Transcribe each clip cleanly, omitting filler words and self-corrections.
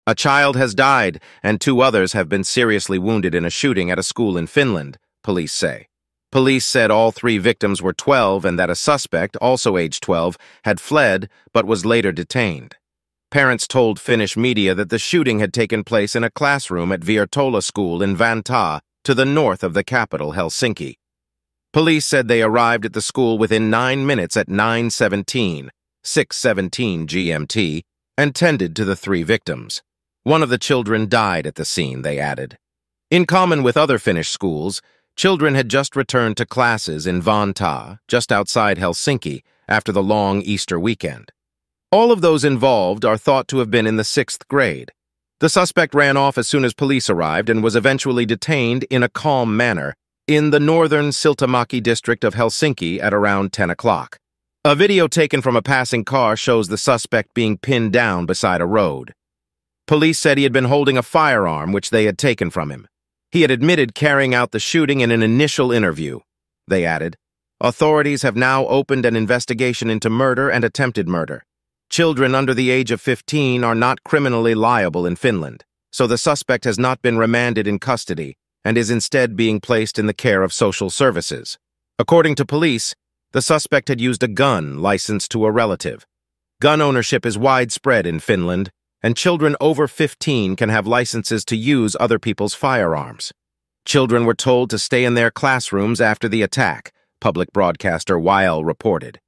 A child has died, and 2 others have been seriously wounded in a shooting at a school in Finland, police say. Police said all 3 victims were 12 and that a suspect, also aged 12, had fled but was later detained. Parents told Finnish media that the shooting had taken place in a classroom at Viertola school in Vantaa, to the north of the capital, Helsinki. Police said they arrived at the school within 9 minutes at 9:17, 6:17 GMT, and tended to the 3 victims. One of the children died at the scene, they added. In common with other Finnish schools, children had just returned to classes in Vantaa, just outside Helsinki, after the long Easter weekend. All of those involved are thought to have been in the 6th grade. The suspect ran off as soon as police arrived and was eventually detained in a calm manner in the northern Siltamaki district of Helsinki at around 10 o'clock. A video taken from a passing car shows the suspect being pinned down beside a road. Police said he had been holding a firearm which they had taken from him. He had admitted carrying out the shooting in an initial interview. They added, "Authorities have now opened an investigation into murder and attempted murder. Children under the age of 15 are not criminally liable in Finland, so the suspect has not been remanded in custody and is instead being placed in the care of social services." According to police, the suspect had used a gun licensed to a relative. Gun ownership is widespread in Finland, and children over 15 can have licenses to use other people's firearms. Children were told to stay in their classrooms after the attack, public broadcaster YL reported.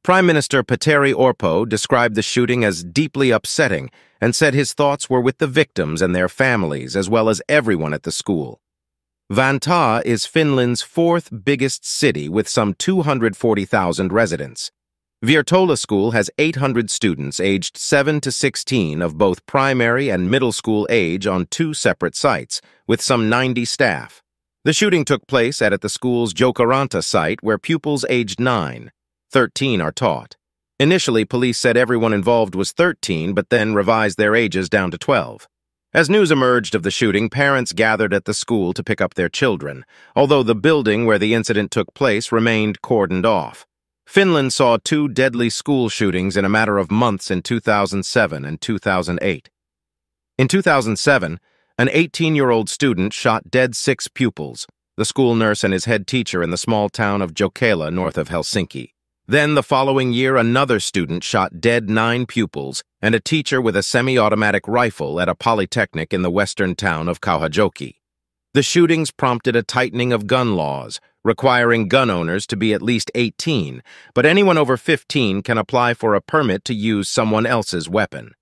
Prime Minister Petteri Orpo described the shooting as deeply upsetting and said his thoughts were with the victims and their families as well as everyone at the school. Vantaa is Finland's 4th biggest city with some 240,000 residents. Viertola School has 800 students aged 7 to 16 of both primary and middle school age on 2 separate sites, with some 90 staff. The shooting took place at the school's Jokaranta site where pupils aged 9. 13 are taught. Initially, police said everyone involved was 13, but then revised their ages down to 12. As news emerged of the shooting, parents gathered at the school to pick up their children, although the building where the incident took place remained cordoned off. Finland saw 2 deadly school shootings in a matter of months in 2007 and 2008. In 2007, an 18-year-old student shot dead 6 pupils, the school nurse and his head teacher in the small town of Jokela north of Helsinki. Then, the following year, another student shot dead 9 pupils and a teacher with a semi-automatic rifle at a polytechnic in the western town of Kauhajoki. The shootings prompted a tightening of gun laws, requiring gun owners to be at least 18, but anyone over 15 can apply for a permit to use someone else's weapon.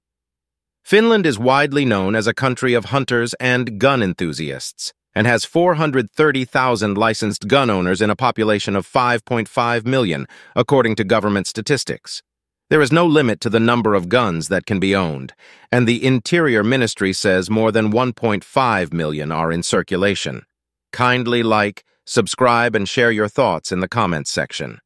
Finland is widely known as a country of hunters and gun enthusiasts, and has 430,000 licensed gun owners in a population of 5.5 million, according to government statistics. There is no limit to the number of guns that can be owned, and the Interior Ministry says more than 1.5 million are in circulation. Kindly like, subscribe, and share your thoughts in the comments section.